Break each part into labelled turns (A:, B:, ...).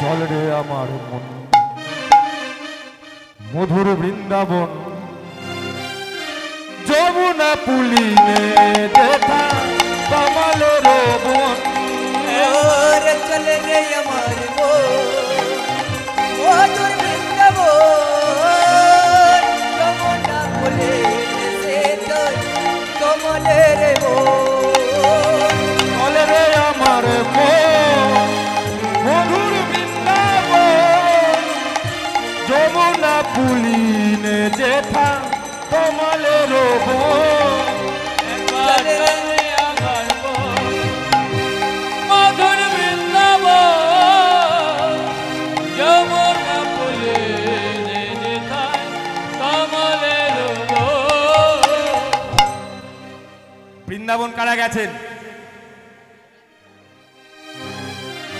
A: চল রে আমার মন মধুর বৃন্দাবন যমুনা পুলিনে দেখা কমলের বন
B: চলে রে আমার মধুর বৃন্দাবন যমুনা পুলিনে কমলের বন
A: চলে রে আমার মন মধুর বৃন্দাবন যমুনা পুলিনে দেখা কমলের বন
B: চলে রে
C: মধুর বৃন্দাবন যমুনা পুলিনে দেখা কমলের বন।
A: বৃন্দাবন কারা গেছেন?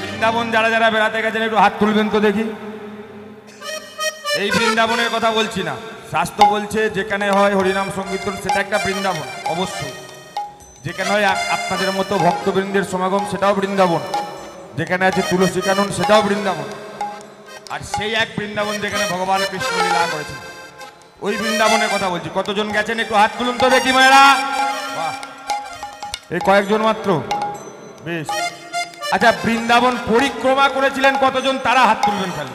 A: বৃন্দাবন যারা যারা বেড়াতে গেছেন একটু হাত তুলবেন তো দেখি। এই বৃন্দাবনের কথা বলছি না, শাস্ত্র বলছে যেখানে হয় হরিনাম সংকীর্তন সেটা একটা বৃন্দাবন, অবশ্যই। যেখানে হয় আপনাদের মতো ভক্তবৃন্দের সমাগম সেটাও বৃন্দাবন, যেখানে আছে তুলসী কানন সেটাও বৃন্দাবন। আর সেই এক বৃন্দাবন যেখানে ভগবান কৃষ্ণ লীলা করেছেন, ওই বৃন্দাবনের কথা বলছি। কতজন গেছেন একটু হাত তুলুন তো দেখি মায়েরা। বাহ, এই কয়েকজন মাত্র, বেশ। আচ্ছা, বৃন্দাবন পরিক্রমা করেছিলেন কতজন, তারা হাত তুলবেন খালি।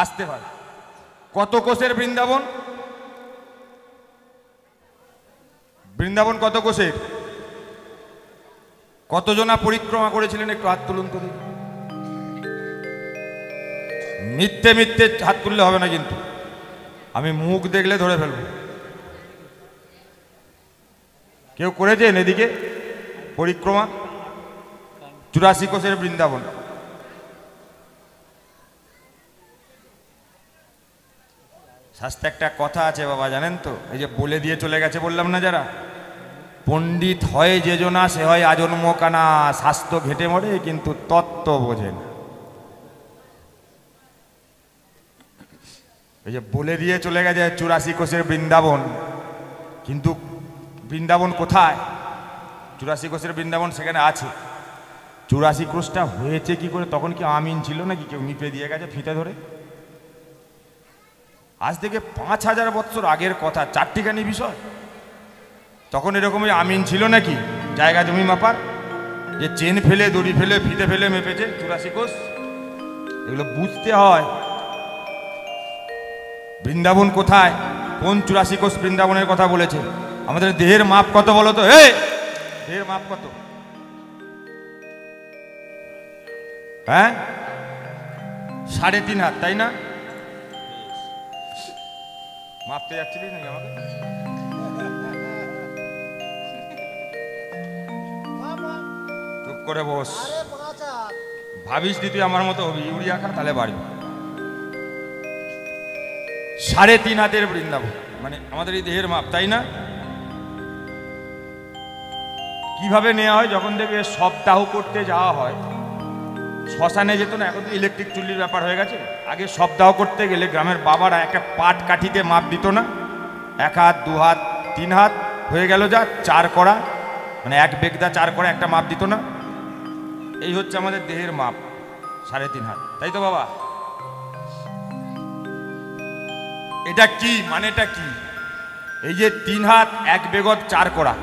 A: আসতে পারে। কত কোষের বৃন্দাবন? বৃন্দাবন কত কোষের? কতজনা পরিক্রমা করেছিলেন একটু হাত তুলুন তো দেখি। মিথ্যে মিথ্যে হাত তুললে হবে না কিন্তু, আমি মুখ দেখলে ধরে ফেলবো। কেউ করেছেন এদিকে পরিক্রমা? 84 কোষের বৃন্দাবন। শাস্ত্রে একটা কথা আছে বাবা, জানেন তো? এই যে বলে দিয়ে চলে গেছে বললাম না, যারা পণ্ডিত হয় যে জনা সে হয় আজন্ম কানা, শাস্ত্র ঘেটে মরে কিন্তু তত্ত্ব বোঝে না। এই যে বলে দিয়ে চলে গেছে 84 কোষের বৃন্দাবন, কিন্তু বৃন্দাবন কোথায়? 84 কোষের বৃন্দাবন সেখানে আছে। 84 কোষটা হয়েছে কি করে? তখন কি আমিন ছিল নাকি? কেউ নিপে দিয়ে গেছে ফিতে ধরে? আজ থেকে 5000 বছর আগের কথা, চারটিখানি বিষয়। তখন এরকমই আমিন ছিল নাকি জায়গা জমি মাপার? যে চেন ফেলে দড়ি ফেলে ফিতে ফেলে মেপেছে 84 কোষ, এগুলো বুঝতে হয়। বৃন্দাবন কোথায়? কোন 84 কোষ বৃন্দাবনের কথা বলেছে? আমাদের দেহের মাপ কত বলো তো? দেহের মাপ কত? হ্যাঁ, 3.5 হাত, তাই না? মাপতে যাচ্ছিলি নাকি আমাকে? চুপ করে বস। ভাবিস তুই আমার মতো হবি, ইউরিয়া খা তাহলে বাড়বি। 3.5 হাতের বৃন্দাবন, মানে আমাদের এই দেহের মাপ, তাই না? কিভাবে নেওয়া হয়? যখন দেখবে সপ্তাহ করতে যাওয়া হয়, শ্মশানে যেত না, এখন তো ইলেকট্রিক চুল্লির ব্যাপার হয়ে গেছে। আগে সপ্তাহ করতে গেলে গ্রামের বাবারা একটা পাট কাঠিতে মাপ দিত না, 1 হাত 2 হাত 3 হাত হয়ে গেল, যা 4 করা, মানে 1 বেগদা 4 করা একটা মাপ দিত না। এই হচ্ছে আমাদের দেহের মাপ, 3.5 হাত, তাই তো বাবা? এটা কি মানে, এটা কি? এই যে 3 হাত 1 বেগত 4 করা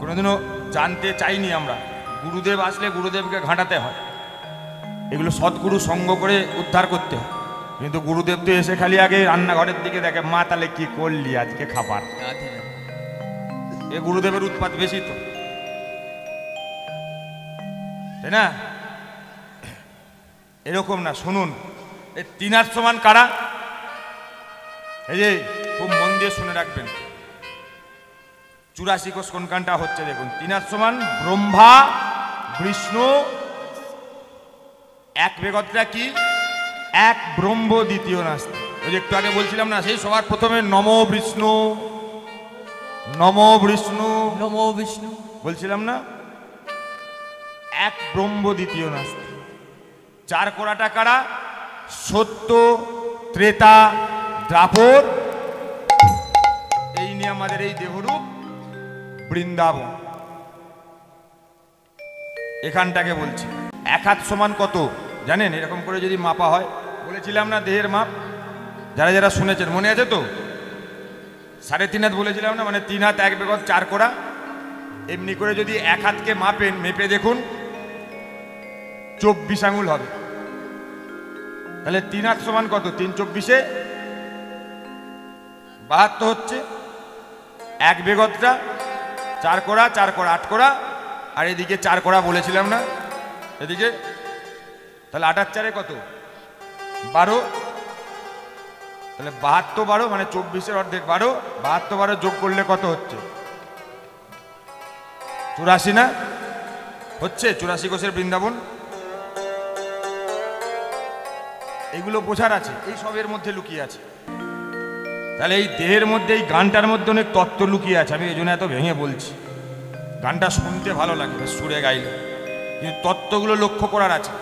A: কোনোদিনও জানতে চাইনি আমরা। গুরুদেব আসলে গুরুদেবকে ঘাঁটাতে হয়, এগুলো সৎগুরু সঙ্গ করে উদ্ধার করতে হয়। কিন্তু গুরুদেব তো এসে খালি আগে রান্নাঘরের দিকে দেখে, মা তাহলে কি করলি আজকে খাবার। এ গুরুদেবের উৎপাত বেশি তো, তাই না? এরকম না, শুনুন, এই 3 হাত সমান কারা? এই যে খুব মন দিয়ে শুনে রাখবেন, 84 কোষ কোনখানটা হচ্ছে দেখুন। 3 হাত সমান ব্রহ্মা বিষ্ণু, 1 বেগতটা কি? 1 ব্রহ্ম দ্বিতীয় নাস্তি। ওই যে একটু আগে বলছিলাম না, সেই সবার প্রথমে নমো বিষ্ণু, নমো বিষ্ণু,
B: নমো বিষ্ণু
A: বলছিলাম না? 1 ব্রহ্ম দ্বিতীয় নাস্তি। 4 কোড়াটা কারা? সত্য, ত্রেতা, দ্রাপর। এই নিয়ে আমাদের এই দেহরূপ বৃন্দাবন, এখানটাকে বলছি। এক হাত সমান কত জানেন? এরকম করে যদি মাপা হয়, বলেছিলাম না দেহের মাপ, যারা যারা শুনেছেন মনে আছে তো? 3.5 হাত বলেছিলাম না, মানে 3 হাত 1 বেগত 4 কোড়া। এমনি করে যদি এক হাতকে মাপেন, মেপে দেখুন 24 আঙুল হবে। তাহলে 3 হাত সমান কত? 3 24-এ 72 হচ্ছে। 1 বেগতটা 4 কোড়া, 4 কোড়া 8 কোড়া, আর এদিকে 4 কোড়া বলেছিলাম না এদিকে। তাহলে 8 আর 4-এ কত? 12। তাহলে 72 12 মানে 24-এর অর্ধেক 12। 72 12 যোগ করলে কত হচ্ছে? 84 না হচ্ছে? 84 কোষের বৃন্দাবন। এগুলো বোঝার আছে, এই সবের মধ্যে লুকিয়ে আছে। তাহলে এই দেহের মধ্যে, এই গানটার মধ্যে অনেক তত্ত্ব লুকিয়ে আছে। আমি এই জন্য এত ভেঙে বলছি। গানটা শুনতে ভালো লাগে সুরে গাইলে, কিন্তু তত্ত্বগুলো লক্ষ্য করার আছে,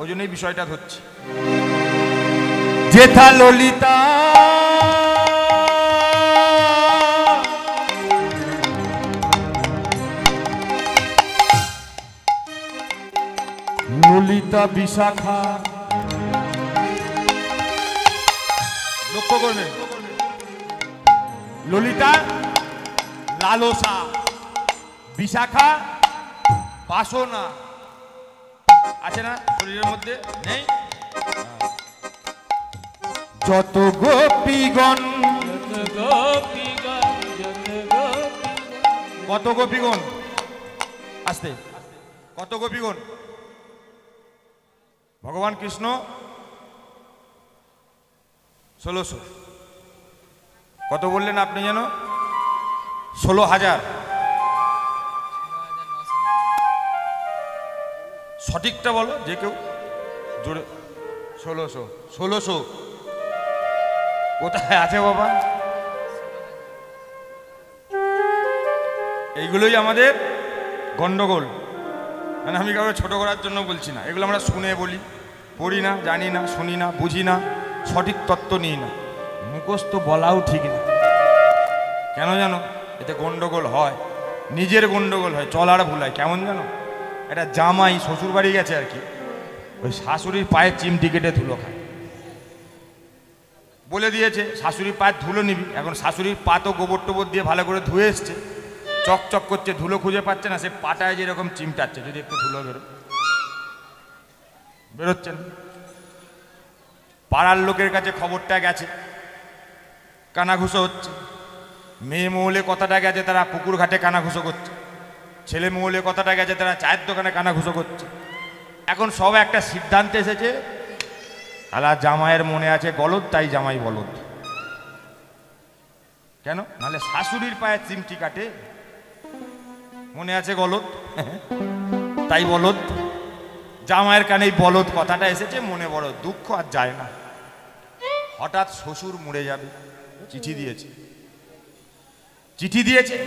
A: ওই জন্যই বিষয়টা ধরছি। যেথা ললিতা ললিতা বিশাখা, লক্ষ্য করবেন, ললিতা লালসা, বিশাখা বাসনা। আছে না শরীরের মধ্যে? নেই? যত গোপীগণ,
C: যত গোপীগণ, যত গোপীগণ,
A: কত গোপীগণ? আস্তে, কত গোপীগণ? ভগবান কৃষ্ণ 1600। কত বললেন আপনি যেন? 16,000। সঠিকটা বলো যে কেউ জোরে। 1600। 1600 কোথায় আছে বাবা? এইগুলোই আমাদের গন্ডগোল। মানে আমি কাউকে ছোট করার জন্য বলছি না, এগুলো আমরা শুনে বলি, পড়ি না, জানি না, শুনি না, বুঝি না, সঠিক তত্ত্ব নিই না। মুখস্থ বলাও ঠিক না। কেন জানো? এতে গন্ডগোল হয়, নিজের গন্ডগোল হয়, চলার ভুল হয়। কেমন জানো? এটা জামাই শ্বশুর বাড়ি গেছে আর কি, ওই শাশুড়ির পায়ের চিমটি কেটে ধুলো খায়। বলে দিয়েছে শাশুড়ির পায়ের ধুলো নিবি। এখন শাশুড়ির পা তো গোবর টোবর দিয়ে ভালো করে ধুয়ে এসছে, চকচক করছে, ধুলো খুঁজে পাচ্ছে না, সে পাটায় যেরকম চিমটাচ্ছে, যদি একটু ধুলো বেরোচ্ছে না। পাড়ার লোকের কাছে খবরটা গেছে, কানাঘুষো হচ্ছে। মেয়ে মহলে কথাটা গেছে, তারা পুকুর ঘাটে কানাঘুষো করছে। ছেলে মহলে কথাটা গেছে, তারা চায়ের দোকানে কানাঘুষো করছে। এখন সব একটা সিদ্ধান্তে এসেছে, আলা জামাইয়ের মনে আছে গলদ, তাই জামাই বলদ। কেন? নাহলে শাশুড়ির পায়ে চিমটি কাটে, মনে আছে গলদ, তাই বলদ। জামাইয়ের কানে বলদ কথাটা এসেছে, মনে বড় দুঃখ, আর যায় না। হঠাৎ শ্বশুর মরে যাবে, চিঠি দিয়েছে। চিঠি দিয়েছে,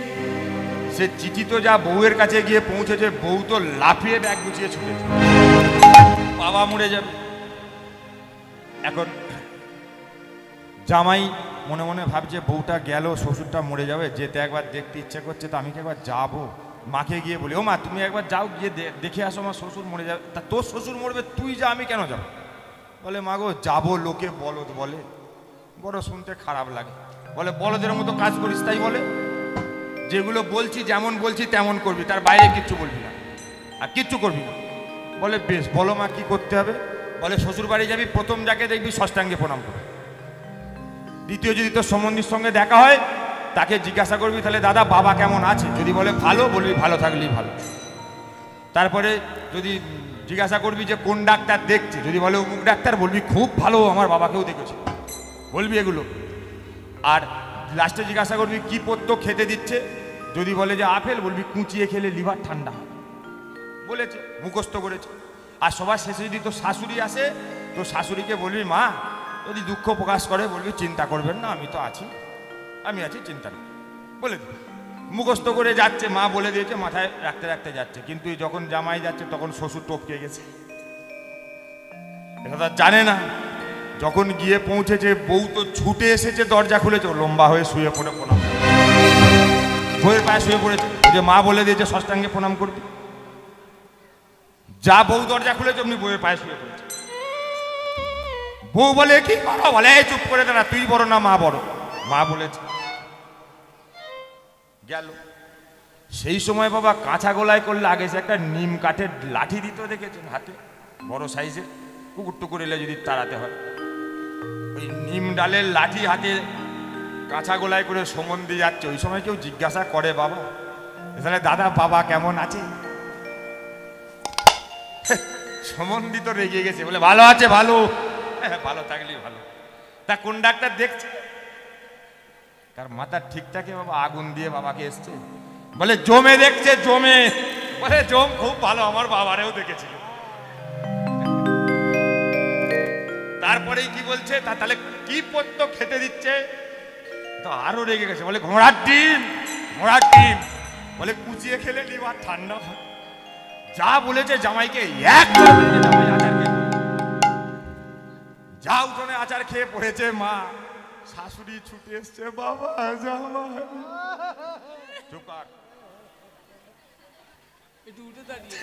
A: সে চিঠি তো যা বউয়ের কাছে গিয়ে পৌঁছেছে, বউ তো লাফিয়ে ব্যাগ গুছিয়ে ছুটেছে, বাবা মরে যাবে। এখন জামাই মনে মনে ভাবছে বউটা গেল, শ্বশুরটা মরে যাবে, যেতে একবার দেখতে ইচ্ছে করছে, তো আমি কি একবার যাবো? মাকে গিয়ে বলি, ও মা তুমি একবার যাও, গিয়ে দেখে আসো, আমার শ্বশুর মরে যাবে। তা তোর শ্বশুর মরবে, তুই যা, আমি কেন যাবো? বলে মা গো যাবো, লোকে বলদ বলে, বড় শুনতে খারাপ লাগে। বলে বলদের মতো কাজ করিস, তাই বলে যেগুলো বলছি যেমন বলছি তেমন করবি, তার বাইরে কিচ্ছু বলবি না, আর কিচ্ছু করবি না। বলে বেশ, বলো মা কি করতে হবে? বলে শ্বশুর বাড়ি যাবি, প্রথম যাকে দেখবি ষষ্ঠাঙ্গে প্রণাম করবি। দ্বিতীয়, যদি তোর সম্বন্ধীর সঙ্গে দেখা হয়, তাকে জিজ্ঞাসা করবি, তাহলে দাদা বাবা কেমন আছে? যদি বলে ভালো, বলবি ভালো থাকলেই ভালো। তারপরে যদি জিজ্ঞাসা করবি যে কোন ডাক্তার দেখছে, যদি বলে অমুক ডাক্তার, বলবি খুব ভালো, আমার বাবাকেও দেখেছে, বলবি এগুলো। আর লাস্টে জিজ্ঞাসা করবি কি পত্য খেতে দিচ্ছে, যদি বলে যে আপেল, বলবি কুচিয়ে খেলে লিভার ঠান্ডা হয়, বলেছে, মুখস্থ করেছে। আর সবার শেষে যদি তোর শাশুড়ি আসে, তো শাশুড়িকে বলবি মা, যদি দুঃখ প্রকাশ করে বলবি চিন্তা করবেন না, আমি তো আছি, আমি আছি, চিন্তা নেই, বলে দিবি। মুখস্থ করে যাচ্ছে, মা বলে দিয়েছে, মাথায় রাখতে রাখতে যাচ্ছে। কিন্তু যখন জামাই যাচ্ছে, তখন শ্বশুর টপকে গেছে, এটা তো জানে না। যখন গিয়ে পৌঁছেছে, বউ তো ছুটে এসেছে, দরজা খুলেছে, লম্বা হয়ে শুয়ে পড়ে প্রণাম, বউয়ের পায়ে শুয়ে পড়েছে। যে মা বলে দিয়েছে ষষ্ঠাঙ্গে প্রণাম করবি। যা বউ দরজা খুলেছে অমনি বউয়ের পায়ে শুয়ে পড়েছে। বউ বলে কি করো, বলে এই চুপ করে দাঁড়া, তুই বড় না মা বড়? মা বলেছে গেল। সেই সময় বাবা কাঁচা গোলায় করলে আগে সে একটা নিম কাঠের লাঠি দিত, দেখেছেন হাতে বড় সাইজের, কুকুর টুকুর এলে যদি তাড়াতে হয়, ওই নিম ডালের লাঠি হাতে কাঁচা গোলায় করে সম্বন্ধে যাচ্ছে। ওই সময় কেউ জিজ্ঞাসা করে বাবা তাহলে দাদা বাবা কেমন আছে? সম্বন্ধী তো রেগে গেছে, বলে ভালো আছে। ভালো ভালো থাকলেই ভালো। তা কোন ডাক্তার দেখছে? তার মাথার ঠিকঠাকে বাবা আগুন দিয়ে বাবাকে এসছে, বলে জমে দেখছে, জমে। বলে জম খুব ভালো, আমার বাবারেও দেখেছিল। তারপরেই কি বলছে, তাহলে কি পত্য খেতে দিচ্ছে? তো আরো রেগে গেছে, বলে ঘোড়ার ডিম, ঘোড়ার ডিম। বলে কুচিয়ে খেলে লিভার ঠান্ডা হয়। যা বলেছে জামাইকে এক জামাই আচার খেয়ে, যা উঠোনে আচার খেয়ে পড়েছে মা। শাশুড়ি ছুটে এসছে, বাবা জামাই। চুপ কর,
C: একটু উঠে দাঁড়িয়ে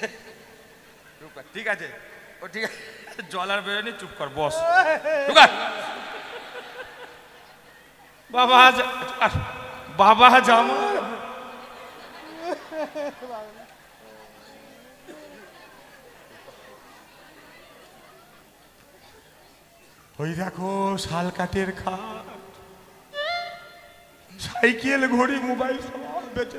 A: চুপ কর। ঠিক আছে, ও ঠিক আছে, জল আর বেরোনি, চুপ কর, বস। চুপ কর। বাবা বাবা জামাই। ওই দেখো শাল কাঠের খাট, সাইকেল, ঘড়ি, মোবাইল সব বেঁচে,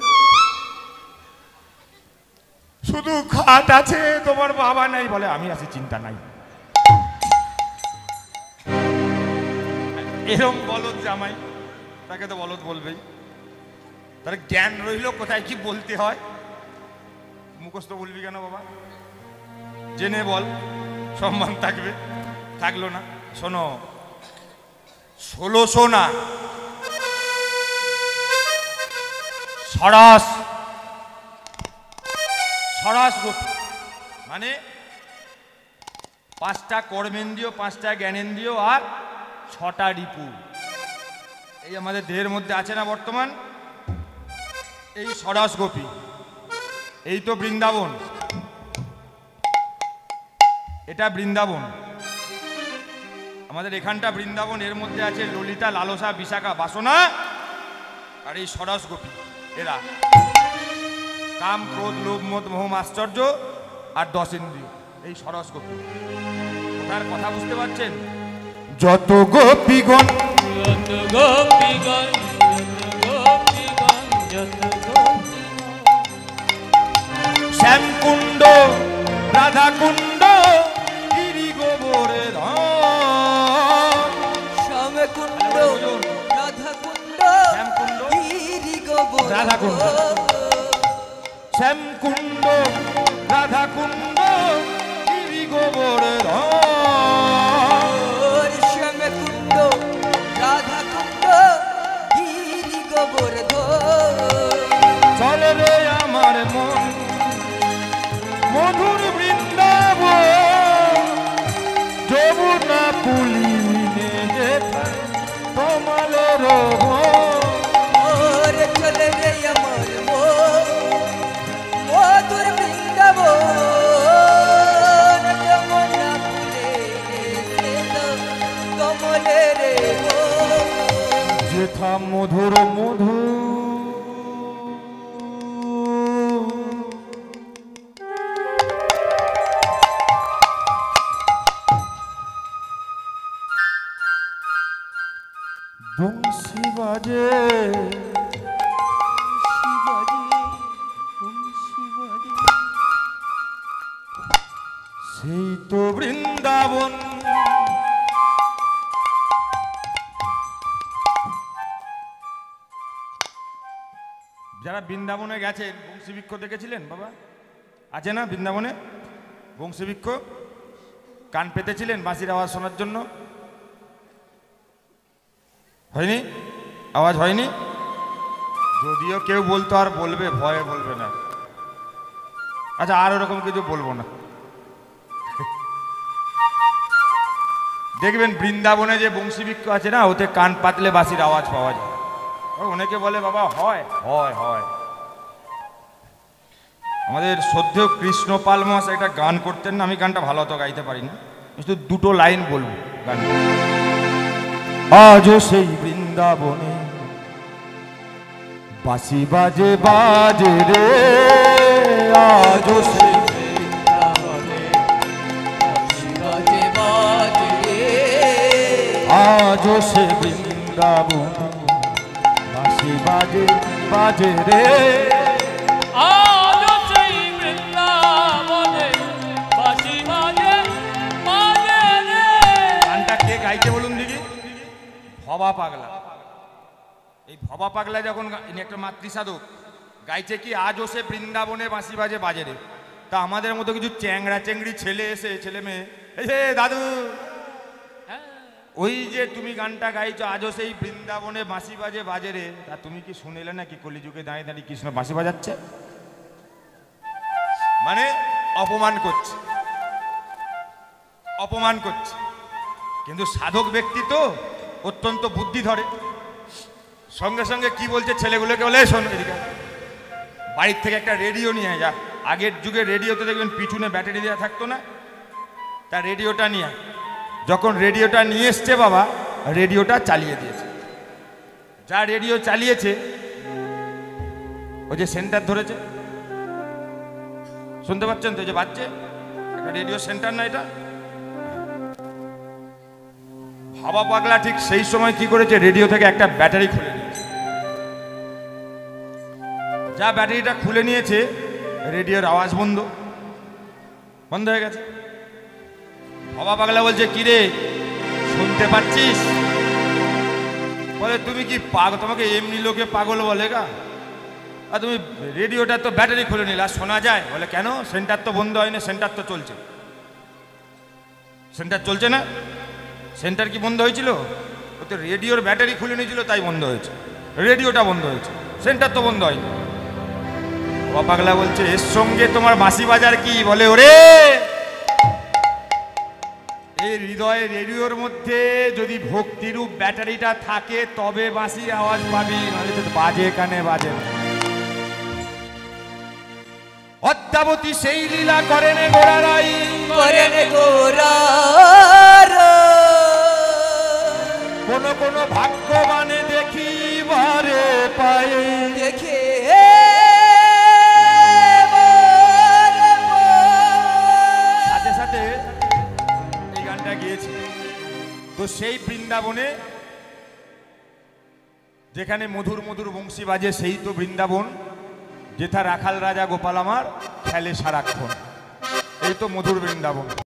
A: শুধু খাট আছে, তোমার বাবা নাই। বলে আমি আছি, চিন্তা নাই। এরম বলদ জামাই, তাকে তো বলদ বলবেই। তার জ্ঞান রইল কোথায় কি বলতে হয়। মুখস্থ বলবি কেন বাবা? জেনে বল, সম্মান থাকবে। থাকলো না। শোনো, 1600 না, সরাস সরাস গোপী, মানে 5টা কর্মেন্দ্রিয়, 5টা জ্ঞানেন্দ্রিয় আর 6টা রিপু। এই আমাদের দেহের মধ্যে আছে না বর্তমান, এই সরাস গোপী। এই তো বৃন্দাবন, এটা বৃন্দাবন, আমাদের এখানটা বৃন্দাবন। এর মধ্যে আছে ললিতা, লালসা, বিশাখা, বাসনা আর এই সরস গোপী। এরা কাম, ক্রোধ, লোভ, মোদ, মোহ, আশ্চর্য আর 10 ইন্দ্রিয়, এই সরস গোপী। ওটার কথা বুঝতে পারছেন? যত গোপীগণ,
C: যত গোপীগণ, যত গোপীগণ, যত গোপীগণ,
A: শ্যামকুণ্ড, রাধাকুণ্ড, গিরি গোবরে ধাম।
B: শ্যামকুণ্ড, রাধাকুণ্ড,
A: শ্যামকুণ্ড,
B: গিরি গোবর
A: রাধাকুণ্ড, শ্যামকুণ্ড, রাধাকুণ্ড, গিরি গোবরে ধাম।
B: শ্যামকুণ্ড, রাধাকুণ্ড, গিরি গোবর
A: চলে রে আমার মন মধুর বৃন্দাবন, যমুনা পুলিনে যেথায় তোমালের
B: ওর চলে রে আমার মধুর বৃন্দাবন, যমুনা ফুলে কমলে রে
A: যেথা মধুর মধু। বংশী বাজে, সেই তো বৃন্দাবন। যারা বৃন্দাবনে গেছেন, বংশীবৃক্ষ দেখেছিলেন বাবা? আছে না বৃন্দাবনে বংশীবৃক্ষ? কান পেতেছিলেন বাঁশির আওয়াজ শোনার জন্য? হয়নি? আওয়াজ হয়নি? যদিও কেউ বলতো, আর বলবে, ভয়ে বলবে না। আচ্ছা, আর ওরকম কিছু বলবো না। দেখবেন বৃন্দাবনে যে বংশীবৃক্ষ আছে না, ওতে কান পাতলে বাঁশির আওয়াজ পাওয়া যায়। অনেকে বলে বাবা হয় হয় হয়, আমাদের শ্রদ্ধেয় কৃষ্ণপাল মহাশয় একটা গান করতেন না, আমি গানটা ভালো তো গাইতে পারি না, শুধু দুটো লাইন বলবো গানটা। আজও সেই বৃন্দাবনে বাঁশি বাজে বাজে রে, আজও সেই
B: বাজে বাজে রে,
A: আজও সে বৃন্দাবন বাঁশি বাজে বাজে রে।
C: আজও সেই বৃন্দাবনে বাঁশি বাজে বাজে রে।
A: গানটা কে গাইতে বলুন দেখি? ভবা পাগলা। এই ভবা পাগলা যখন ইনি একটা মাতৃসাধক গাইছে কি আজও সে বৃন্দাবনে বাঁশি বাজে বাজে রে, তা আমাদের মতো কিছু চ্যাংড়া চ্যাংড়ি ছেলে এসে ছেলে মেয়ে এই হে দাদু ওই যে তুমি গানটা গাইছো আজও সেই বৃন্দাবনে বাঁশি বাজে বাজে রে, তা তুমি কি শুনেলে না কি কলিযুগে দাঁড়িয়ে দাঁড়িয়ে কৃষ্ণ বাঁশি বাজাচ্ছে? মানে অপমান করছে, অপমান করছে। কিন্তু সাধক ব্যক্তি তো অত্যন্ত বুদ্ধি ধরে, সঙ্গে সঙ্গে কি বলছে ছেলেগুলোকে, বলে শোন এদিকে, বাড়ির থেকে একটা রেডিও নিয়ে যা। আগের যুগে রেডিওতে দেখবেন পিছনে ব্যাটারি দেওয়া থাকতো না, তা রেডিওটা নিয়ে যখন রেডিওটা নিয়ে এসছে বাবা, রেডিওটা চালিয়ে দিয়েছে। যা রেডিও চালিয়েছে ওই যে সেন্টার ধরেছে, শুনতে পাচ্ছেন তো, যে বাজছে একটা রেডিও সেন্টার না এটা। ভাবা পাগলা ঠিক সেই সময় কি করেছে, রেডিও থেকে একটা ব্যাটারি খুলে নিয়েছে। যা ব্যাটারিটা খুলে নিয়েছে, রেডিওর আওয়াজ বন্ধ বন্ধ হয়ে গেছে। ভাবা পাগলা বলছে কি রে শুনতে পাচ্ছিস? বলে তুমি কি পাগল, তোমাকে এমনি লোকে পাগল বলে গা, আর তুমি রেডিওটা তো ব্যাটারি খুলে নিলে আর শোনা যায়? বলে কেন, সেন্টার তো বন্ধ হয়নি, সেন্টার তো চলছে। সেন্টার চলছে না? সেন্টার কি বন্ধ হয়েছিল? ও তো রেডিওর ব্যাটারি খুলে নিয়েছিল তাই বন্ধ হয়েছে, রেডিওটা বন্ধ হয়েছে, সেন্টার তো বন্ধ হয়নি। ও পাগলা বলছে এর সঙ্গে তোমার বাঁশি বাজার কি? বলে ওরে এই হৃদয়ে রেডিওর মধ্যে যদি ভক্তিরূপ ব্যাটারিটা থাকে তবে বাঁশির আওয়াজ পাবি, নাহলে তো বাজে কানে বাজে না। অদ্যাবতী সেই লীলা করেন গোড়ারাই,
B: করেন গোরা
A: কোন কোন ভাগ্যবানে দেখিবারে পায়ে,
B: দেখে
A: সাথে সাথে এই গানটা গিয়েছি। তো সেই বৃন্দাবনে যেখানে মধুর মধুর বংশী বাজে, সেই তো বৃন্দাবন যেথা রাখাল রাজা গোপাল আমার খেলে সারাক্ষণ। এই তো মধুর বৃন্দাবন।